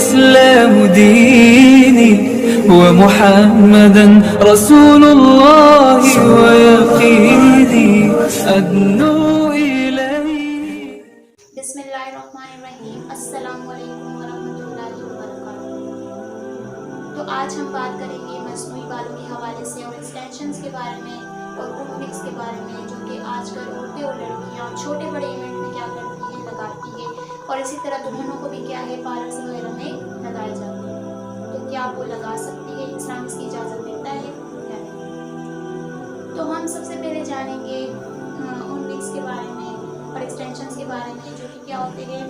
والإسلام ديني ومحمدا رسول الله ويقيني أدنو إليه. بسم اللہ الرحمن الرحیم. السلام علیکم ورحمۃ اللہ وبرکاتہ. تو آج ہم بات کریں گے مصنوعی بالوں کے حوالے سے اور ایکسٹینشنز کے بارے میں اور ان وگس کے بارے میں جو کہ آج کل عورتیں اور لڑکیاں چھوٹے بڑے ایونٹ میں کیا کرتی ہیں، لگاتی ہے، اور اسی طرح دلہنوں کو بھی کیا ہے پارلرز وغیرہ میں لگائے جاتے ہیں. تو کیا وہ لگا سکتی ہے؟ اسلام اس کی اجازت دیتا ہے یا نہیں؟ تو ہم سب سے پہلے جانیں گے ان وگس کے بارے میں اور ایکسٹینشنز کے بارے میں جو کہ کیا ہوتے ہیں،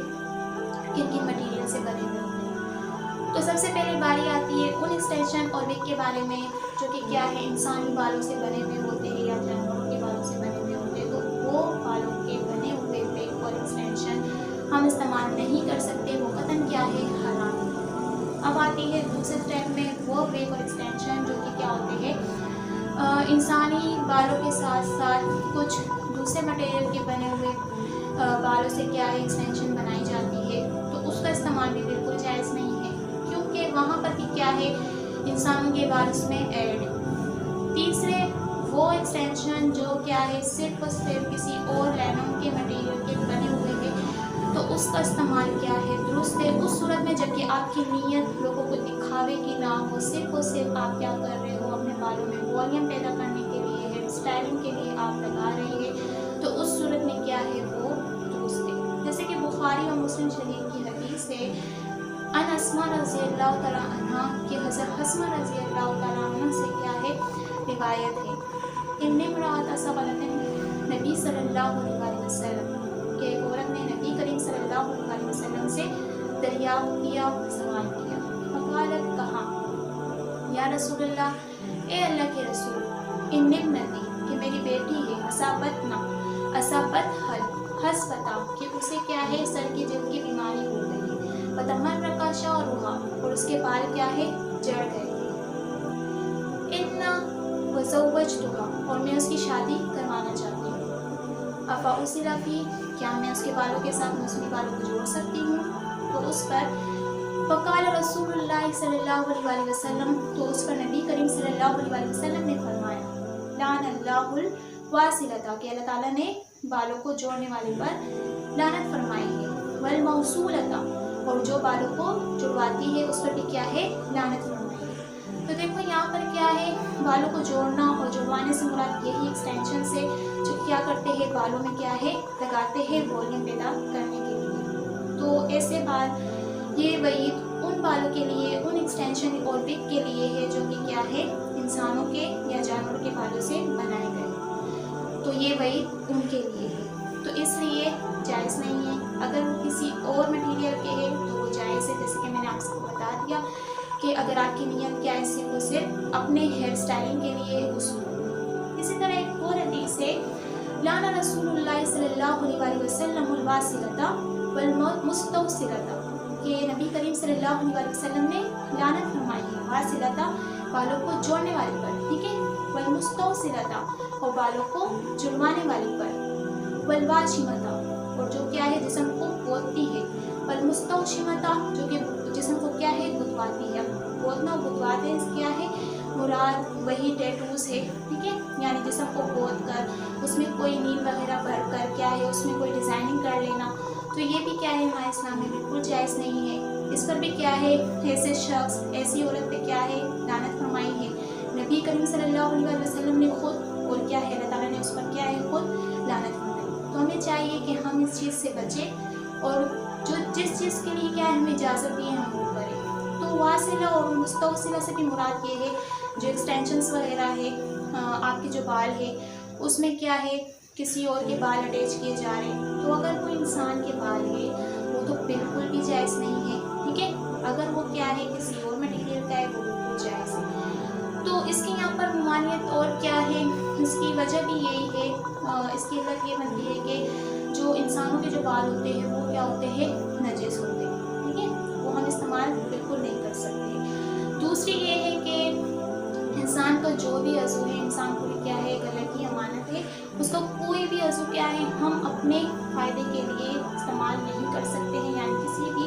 کن کن مٹیریل سے بنے ہوئے ہوتے ہیں. تو سب سے پہلے باری آتی ہے ان ایکسٹینشن اور وگ کے بارے میں جو کہ کیا ہے انسانی بالوں سے بنے ہوئے ہوتے ہیں یا جانوروں کے بالوں سے بنے ہوئے ہوتے ہیں. تو وہ بالوں کے بنے ہوئے وگ اور ایکسٹینشن ہم استعمال نہیں کر سکتے، وہ قطعاً کیا ہے حرام ہے. اب آتی ہے دوسرے اسٹیپ میں وہ وگ اور ایکسٹینشن جو کہ کیا ہوتے ہیں انسانی بالوں کے ساتھ ساتھ کچھ دوسرے مٹیریل کے بنے ہوئے بالوں سے کیا ہے ایکسٹینشن بنائی جاتی ہے. تو اس کا استعمال بھی بالکل جائز نہیں ہے، کیونکہ وہاں پر بھی کیا ہے انسانوں کے بال اس میں ایڈ. تیسرے وہ ایکسٹینشن جو کیا ہے صرف اور صرف کسی اور رینڈم کے مٹیریل کے بنے ہوئے ہیں، تو اس کا استعمال کیا ہے درست ہے اس صورت میں جب کہ آپ کی نیت لوگوں کو دکھاوے کی نہ ہو، صرف اور صرف آپ کیا کر رہے ہو اپنے بالوں میں والیوم پیدا کرنے کے لیے، ہیئر اسٹائلنگ کے لیے آپ لگا رہے ہیں، تو اس صورت میں کیا ہے وہ درست ہے. جیسے کہ بخاری اور مسلم شریف کی حدیث ہے ان اسماء رضی اللہ تعالیٰ عنہ کہ حضرت اسماء رضی اللہ تعالیٰ عنہ سے کیا ہے روایت ہے ان امرأۃ سألت نبی صلی اللہ علیہ وسلم کہ ایک عورت نے نبی کریم صلی اللہ علیہ وسلم سے دریافت کیا، سوال کیا. فقالت کہا یا رسول اللہ، اے اللہ کے رسول، ان ابنتی کہ میری بیٹی ہے، اصابت حسبتا کہ اسے کیا ہے سر کی جلد کی بیماری ہو گئی، فتمرق شعرها اور اس کے بال کیا ہے جڑ گئے. انا وزوجتها اور میں اس کی شادی کروانا چاہتی ہوں. افاصل فی کیا میں اس کے بالوں کے ساتھ مصنوعی بالوں کو جوڑ سکتی ہوں؟ تو اس پر فقال رسول اللہ صلی اللہ علیہ وسلم تو اس پر نبی کریم صلی اللہ علیہ وسلم نے فرمایا لعن اللہ الواصلۃ کہ اللہ تعالیٰ نے بالوں کو جوڑنے والے پر لعنت فرمائی ہے، والموصولۃ اور جو بالوں کو جڑواتی ہے اس پر بھی کیا ہے لعنت فرمائی ہے. تو دیکھو یہاں پر کیا ہے بالوں کو جوڑنا اور جڑوانے سے مراد یہی ایکسٹینشن سے جو کیا کرتے ہیں بالوں میں کیا ہے لگاتے ہیں والیوم پیدا کرنے کے لیے. تو ایسے بال یہ وعید ان بالوں کے لیے، ان ایکسٹینشن اور وگ کے لیے ہے جو کہ کیا ہے انسانوں کے یا جانوروں کے بالوں سے بنائے گئے، تو یہ وعید ان کے لیے ہے. تو اس لیے جائز نہیں ہے. اگر وہ کسی اور مٹیریل کے ہے تو وہ جائز ہے، جیسے کہ میں نے آپ کو بتا دیا کہ اگر آپ کی نیت کیا ہے صرف اور صرف اپنے ہیئر اسٹائلنگ کے لیے اس. اسی طرح ایک اور حدیث ہے لعن رسول اللہ صلی اللہ علیہ وسلم الواصلۃ والمستوصلۃ کہ نبی کریم صلی اللہ علیہ وسلم نے لعنت فرمائی ہے واصلۃ بالوں کو جوڑنے والی پر، ٹھیک ہے، والمستوصلۃ اور بالوں کو جڑوانے والی پر، والواشمۃ اور جو کیا ہے جسم کو پوتتی ہے، والمستوشمۃ جو کہ جسم کو کیا ہے گدواتی ہے. پوتنا اور گدواتے کیا ہے مراد وہی ٹیٹوز ہے، ٹھیک ہے، یعنی جسم کو پوت کر اس میں کوئی نیل وغیرہ بھر کر کیا ہے اس میں کوئی ڈیزائننگ کر لینا، تو یہ بھی کیا ہے ہمارے اسلام میں بالکل جائز نہیں ہے. اس پر بھی کیا ہے ایسے شخص ایسی عورت پہ کیا ہے لعنت فرمائی ہے. نبی کریم صلی اللہ علیہ وسلم نے خود اور کیا ہے اللہ تعالیٰ نے اس پر کیا ہے خود لعنت فرمائی. تو ہمیں چاہیے کہ ہم اس چیز سے بچیں اور جو جس چیز کے لیے کیا ہے ہمیں اجازت دی ہے ہم وہ کریں. تو واصلہ اور مستوصلہ سے بھی مراد یہ ہے جو ایکسٹینشنز وغیرہ ہے آپ کے جو بال ہے اس میں کیا ہے کسی اور کے بال اٹیچ کیے جا رہے ہیں، تو اگر کوئی انسان کے بال ہے وہ تو بالکل بھی جائز نہیں ہے، ٹھیک ہے. اگر وہ کیا ہے کسی اور مٹیریل کا ہے وہ بالکل جائز ہے. تو اس کی یہاں پر ممانعت اور کیا ہے اس کی وجہ بھی یہی ہے، اس کی علت یہ بنتی ہے کہ جو انسانوں کے جو بال ہوتے ہیں وہ کیا ہوتے ہیں نجس ہوتے ہیں، ٹھیک ہے، وہ ہم استعمال بالکل نہیں کر سکتے. دوسری یہ ہے کہ انسان کا جو بھی عضو ہے انسان کو کیا ہے اللہ کی امانت ہے، اس کا کوئی بھی عضو کیا ہے ہم اپنے فائدے کے لیے استعمال نہیں کر سکتے ہیں، یعنی کسی بھی